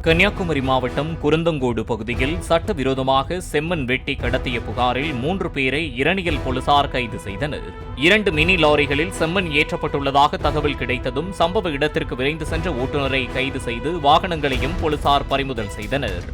கன்னியாகுமரி மாவட்டம் குருந்தங்கோடு பகுதியில் சட்டவிரோதமாக செம்மண் வெட்டி கடத்திய புகாரில் 3 பேரை இரணியல் போலீசார் கைது செய்தனர். 2 மினி லாரிகளில் செம்மண் ஏற்றப்பட்டுள்ளதாக தகவல் கிடைத்ததும் சம்பவ இடத்திற்கு விரைந்து சென்ற ஓட்டுநரை கைது செய்து வாகனங்களையும் போலீசார் பறிமுதல் செய்தனர்.